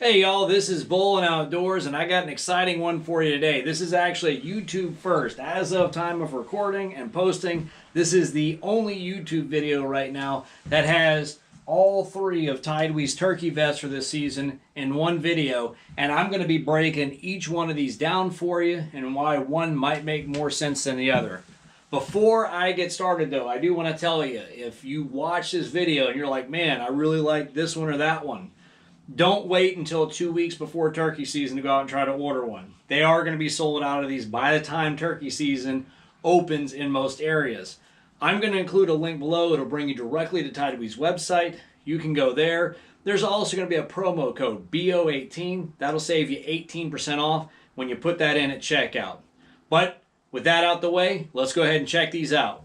Hey y'all, this is Bolen Outdoors and I got an exciting one for you today. This is actually a YouTube first. As of time of recording and posting, this is the only YouTube video right now that has all three of TideWe's turkey vests for this season in one video, and I'm going to be breaking each one of these down for you and why one might make more sense than the other. Before I get started though, I do want to tell you, if you watch this video and you're like, man, I really like this one or that one, don't wait until 2 weeks before turkey season to go out and try to order one. They are going to be sold out of these by the time turkey season opens in most areas. I'm going to include a link below. It'll bring you directly to TideWe's website. You can go there. There's also going to be a promo code BO18. That'll save you 18% off when you put that in at checkout. But with that out the way, let's go ahead and check these out.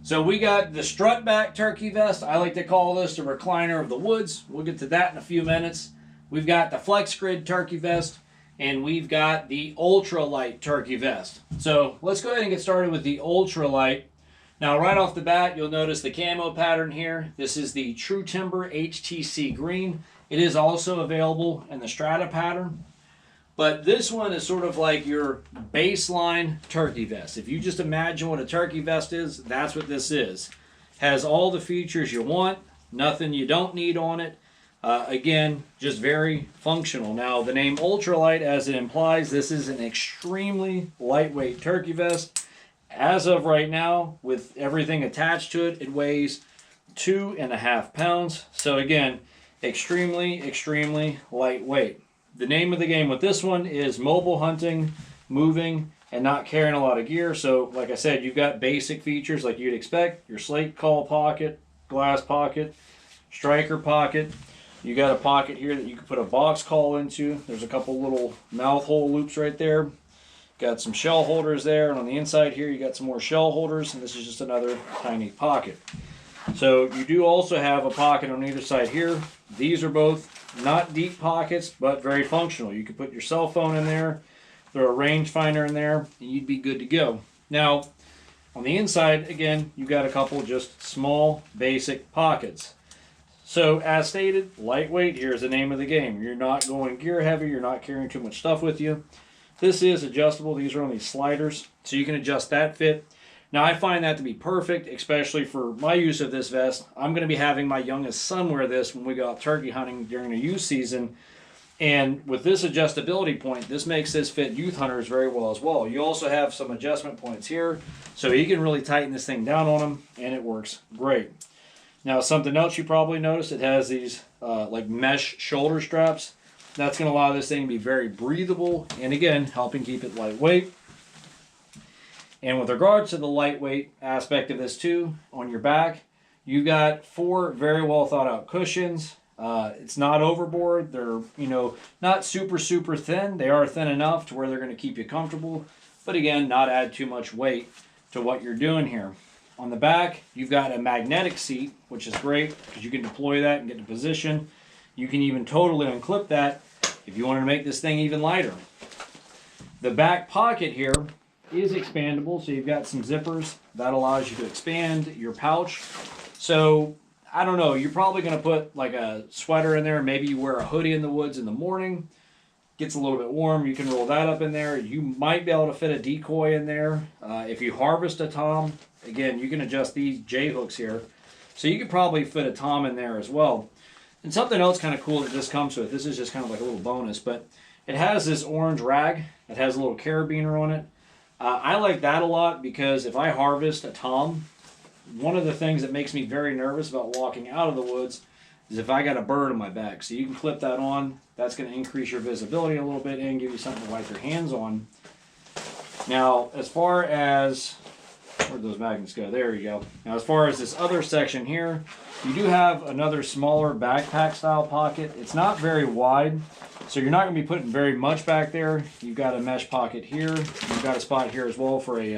So we got the strutback turkey vest. I like to call this the recliner of the woods. We'll get to that in a few minutes. We've got the flex grid turkey vest, and we've got the ultralight turkey vest. So let's go ahead and get started with the ultralight. Now right off the bat, you'll notice the camo pattern here. This is the True Timber HTC green. It is also available in the strata pattern. But this one is sort of like your baseline turkey vest. If you just imagine what a turkey vest is, that's what this is. Has all the features you want, nothing you don't need on it. Again, just very functional. Now, the name ultralight, as it implies, this is an extremely lightweight turkey vest. As of right now, with everything attached to it, it weighs 2.5 pounds. So again, extremely lightweight. The name of the game with this one is mobile hunting, moving, and not carrying a lot of gear. So, like I said, you've got basic features like you'd expect. Your slate call pocket, glass pocket, striker pocket. You got a pocket here that you can put a box call into. There's a couple little mouth hole loops right there. Got some shell holders there, and on the inside here you got some more shell holders, and this is just another tiny pocket. So you do also have a pocket on either side here. These are both not deep pockets, but very functional. You could put your cell phone in there, throw a rangefinder in there, and you'd be good to go. Now, on the inside, again, you've got a couple just small, basic pockets. So, as stated, lightweight, here's the name of the game. You're not going gear heavy, you're not carrying too much stuff with you. This is adjustable. These are only sliders, so you can adjust that fit. Now, I find that to be perfect, especially for my use of this vest. I'm going to be having my youngest son wear this when we go out turkey hunting during the youth season. And with this adjustability point, this makes this fit youth hunters very well as well. You also have some adjustment points here, so you can really tighten this thing down on them, and it works great. Now, something else you probably noticed, it has these like mesh shoulder straps. That's going to allow this thing to be very breathable, and again, helping keep it lightweight. And with regards to the lightweight aspect of this too, on your back, you've got 4 very well thought out cushions. It's not overboard. They're, not super thin. They are thin enough to where they're going to keep you comfortable, but again, not add too much weight to what you're doing here. On the back, you've got a magnetic seat, which is great because you can deploy that and get to position. You can even totally unclip that if you want to make this thing even lighter. The back pocket here is expandable, so you've got some zippers that allows you to expand your pouch. So I don't know, you're probably going to put like a sweater in there. Maybe you wear a hoodie in the woods in the morning, gets a little bit warm, you can roll that up in there. You might be able to fit a decoy in there. If you harvest a tom, again, you can adjust these J hooks here, so you could probably fit a tom in there as well. And something else kind of cool that this comes with, this is just kind of like a little bonus, but it has this orange rag that has a little carabiner on it. I like that a lot because if I harvest a tom, one of the things that makes me very nervous about walking out of the woods is if I got a bird on my back. So you can clip that on. That's going to increase your visibility a little bit and give you something to wipe your hands on. Now, as far as, where'd those magnets go? There you go. Now, as far as this other section here, you do have another smaller backpack style pocket. It's not very wide, so you're not going to be putting very much back there. You've got a mesh pocket here. You've got a spot here as well for a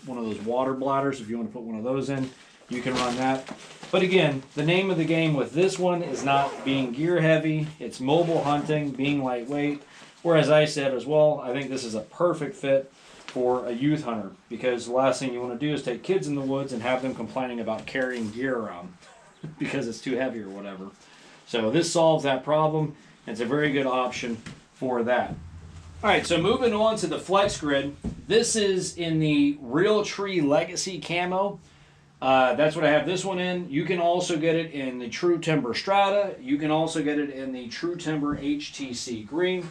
one of those water bladders. If you want to put one of those in, you can run that. But again, the name of the game with this one is not being gear heavy. It's mobile hunting, being lightweight. Whereas I said as well, I think this is a perfect fit for a youth hunter, because the last thing you want to do is take kids in the woods and have them complaining about carrying gear around because it's too heavy or whatever. So this solves that problem. It's a very good option for that. All right, so moving on to the Flex Grid. This is in the Real Tree Legacy Camo. That's what I have this one in. You can also get it in the True Timber Strata. You can also get it in the True Timber HTC Green.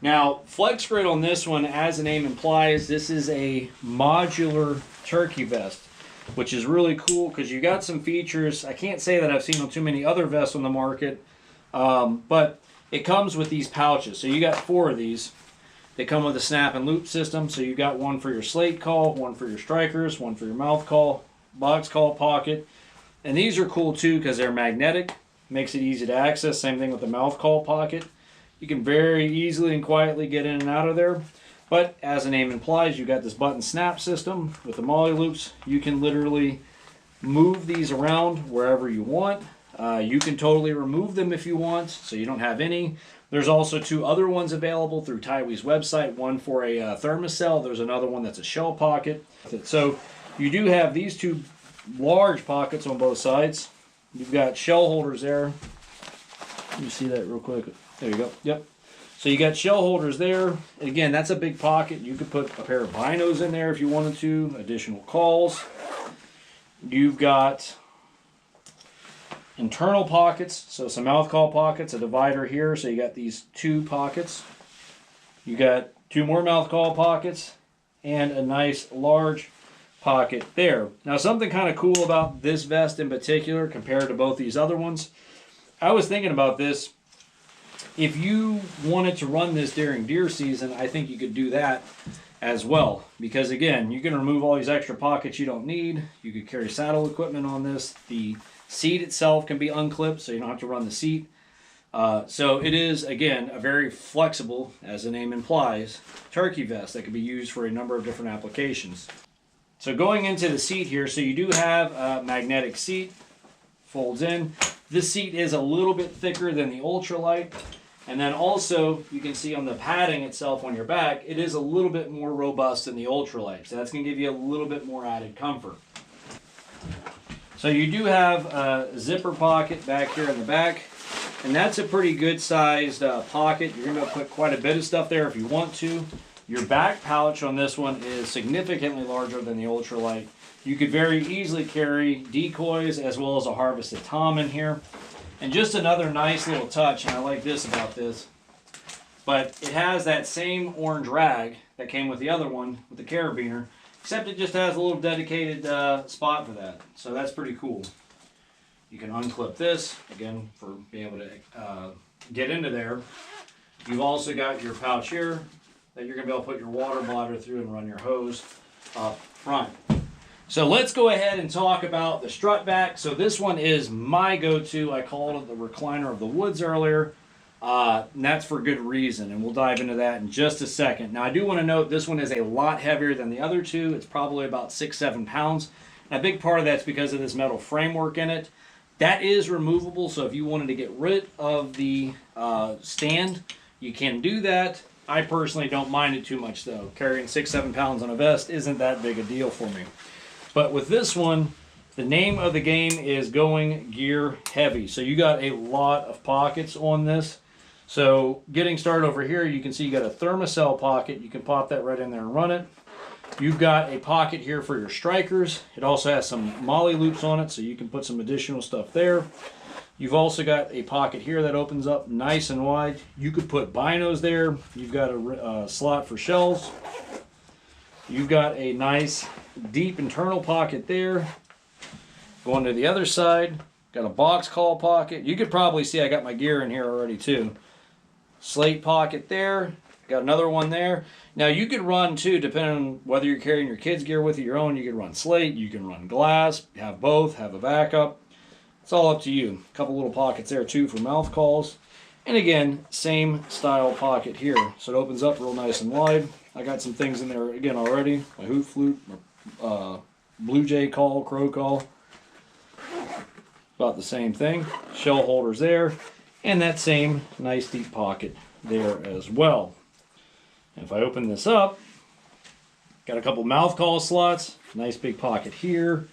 Now, Flex Grid on this one, as the name implies, this is a modular turkey vest, which is really cool because you got some features. I can't say that I've seen on too many other vests on the market, but it comes with these pouches. So you got 4 of these. They come with a snap and loop system. So you got one for your slate call, one for your strikers, one for your mouth call, box call pocket. And these are cool too because they're magnetic. Makes it easy to access. Same thing with the mouth call pocket. You can very easily and quietly get in and out of there. But as the name implies, you got this button snap system with the molly loops. You can literally move these around wherever you want. You can totally remove them if you want, so you don't have any. There's also 2 other ones available through TideWe's website. One for a thermocell. There's another one that's a shell pocket. So you do have these 2 large pockets on both sides. You've got shell holders there. Let me see that real quick. There you go. Yep. So you got shell holders there. Again, that's a big pocket. You could put a pair of binos in there if you wanted to. Additional calls. You've got internal pockets, so some mouth call pockets, a divider here, so you got these 2 pockets. You got 2 more mouth call pockets and a nice large pocket there. Now, something kind of cool about this vest in particular compared to both these other ones, I was thinking about this. If you wanted to run this during deer season, I think you could do that as well. Because again, you can remove all these extra pockets you don't need. You could carry saddle equipment on this. The seat itself can be unclipped, so you don't have to run the seat. So it is, again, a very flexible, as the name implies, turkey vest that can be used for a number of different applications. So going into the seat here, so you do have a magnetic seat, folds in. This seat is a little bit thicker than the ultralight. And then also, you can see on the padding itself on your back, it is a little bit more robust than the ultralight. So that's going to give you a little bit more added comfort. So you do have a zipper pocket back here in the back. And that's a pretty good sized pocket. You're going to put quite a bit of stuff there if you want to. Your back pouch on this one is significantly larger than the ultralight. You could very easily carry decoys as well as a harvested tom in here. And just another nice little touch, and I like this about this, but it has that same orange rag that came with the other one, with the carabiner, except it just has a little dedicated spot for that. So that's pretty cool. You can unclip this, again, for being able to get into there. You've also got your pouch here that you're going to be able to put your water bladder through and run your hose up front. So let's go ahead and talk about the strutback. So this one is my go-to. I called it the recliner of the woods earlier. And that's for good reason, and we'll dive into that in just a second. Now, I do want to note this one is a lot heavier than the other 2. It's probably about 6-7 pounds. And a big part of that's because of this metal framework in it. That is removable, so if you wanted to get rid of the stand, you can do that. I personally don't mind it too much, though. Carrying 6-7 pounds on a vest isn't that big a deal for me. But with this one, the name of the game is going gear heavy. So you got a lot of pockets on this. So getting started over here, you can see you got a thermocell pocket. You can pop that right in there and run it. You've got a pocket here for your strikers. It also has some molly loops on it, so you can put some additional stuff there. You've also got a pocket here that opens up nice and wide. You could put binos there. You've got a slot for shells. You've got a nice deep internal pocket there. Going to the other side, got a box call pocket. You could probably see I got my gear in here already too. Slate pocket there. Got another one there. Now you could run too, depending on whether you're carrying your kids' gear with you, your own. You can run slate, you can run glass, have both, have a backup. It's all up to you. A couple little pockets there too for mouth calls. And again, same style pocket here. So it opens up real nice and wide. I got some things in there again already. My hoot flute, my blue jay call, crow call. About the same thing. Shell holders there. And that same nice deep pocket there as well. And if I open this up, got a couple mouth call slots. Nice big pocket here.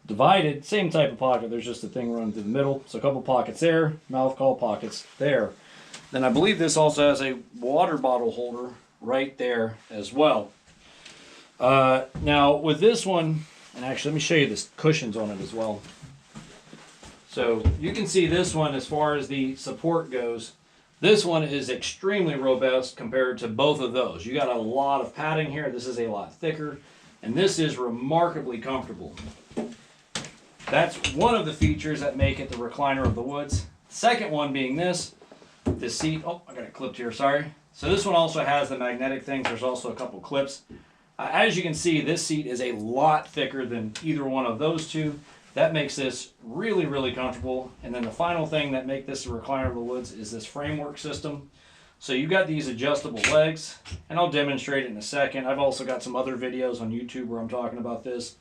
Divided, same type of pocket. There's just a thing running through the middle. So a couple pockets there. Mouth call pockets there. Then I believe this also has a water bottle holder right there as well. Now with this one, and actually let me show you the cushions on it as well. So you can see this one, as far as the support goes, this one is extremely robust compared to both of those. You got a lot of padding here. This is a lot thicker, and this is remarkably comfortable. That's one of the features that make it the recliner of the woods. Second one being this seat. Oh, I got it clipped here, sorry. So this one also has the magnetic things. There's also a couple clips. As you can see, this seat is a lot thicker than either one of those two. That makes this really, really comfortable. And then the final thing that make this a recliner of the woods is this framework system. So you've got these adjustable legs, and I'll demonstrate it in a second. I've also got some other videos on YouTube where I'm talking about this.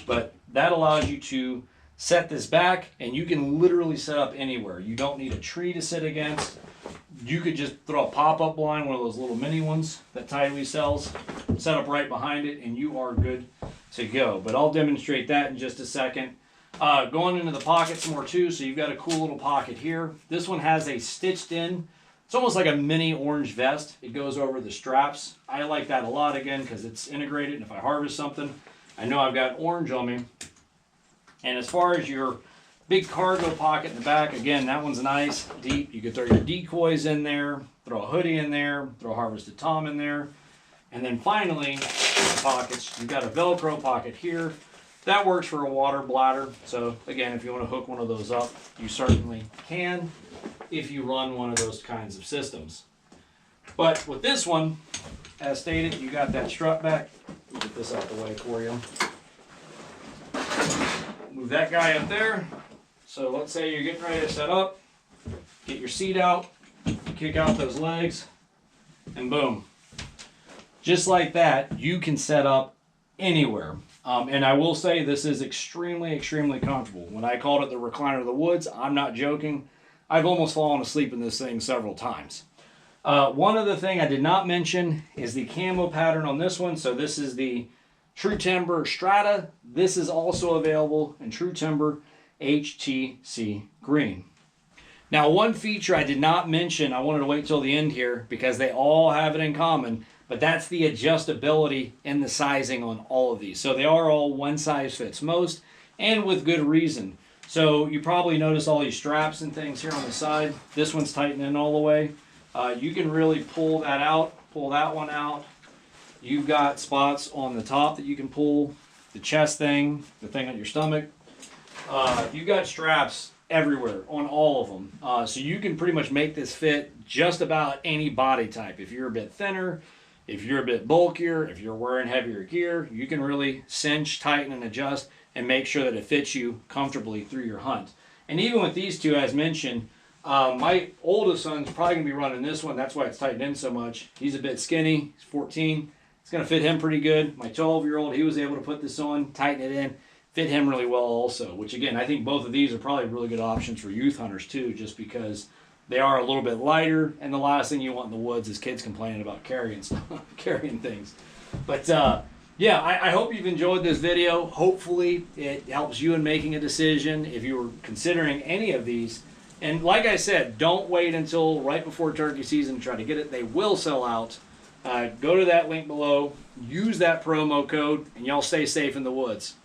But that allows you to set this back, and you can literally set up anywhere. You don't need a tree to sit against. You could just throw a pop-up blind, one of those little mini ones that TideWe sells, set up right behind it, and you are good to go. But I'll demonstrate that in just a second. Going into the pockets more too, so you've got a cool little pocket here. This one has a stitched in, it's almost like a mini orange vest. It goes over the straps. I like that a lot, again, because it's integrated, and if I harvest something, I know I've got orange on me. And as far as your big cargo pocket in the back, again, that one's nice, deep. You could throw your decoys in there, throw a hoodie in there, throw a harvested tom in there. And then finally, the pockets, you've got a Velcro pocket here. That works for a water bladder. So again, if you want to hook one of those up, you certainly can if you run one of those kinds of systems. But with this one, as stated, you got that strut back. Let me get this out the way for you. Move that guy up there. So let's say you're getting ready to set up, get your seat out, kick out those legs, and boom. Just like that, you can set up anywhere. And I will say this is extremely, extremely comfortable. When I called it the recliner of the woods, I'm not joking. I've almost fallen asleep in this thing several times. One other thing I did not mention is the camo pattern on this one. So this is the True Timber Strata. This is also available in True Timber HTC Green. Now, one feature I did not mention, I wanted to wait till the end here because they all have it in common, but that's the adjustability and the sizing on all of these. So they are all one size fits most, and with good reason. So you probably notice all these straps and things here on the side. This one's tightened in all the way. You can really pull that out, pull that one out. You've got spots on the top that you can pull, the chest thing, the thing on your stomach. You've got straps everywhere on all of them. So you can pretty much make this fit just about any body type. If you're a bit thinner, if you're a bit bulkier, if you're wearing heavier gear, you can really cinch, tighten, and adjust and make sure that it fits you comfortably through your hunt. And even with these two, as mentioned, my oldest son's probably going to be running this one. That's why it's tightened in so much. He's a bit skinny. He's 14. It's going to fit him pretty good. My 12-year-old, he was able to put this on, tighten it in, fit him really well also, which again, I think both of these are probably really good options for youth hunters too, just because they are a little bit lighter, and the last thing you want in the woods is kids complaining about carrying stuff, carrying things. But yeah, I hope you've enjoyed this video. Hopefully it helps you in making a decision if you were considering any of these. And like I said, don't wait until right before turkey season to try to get it. They will sell out. Go to that link below, use that promo code, and y'all stay safe in the woods.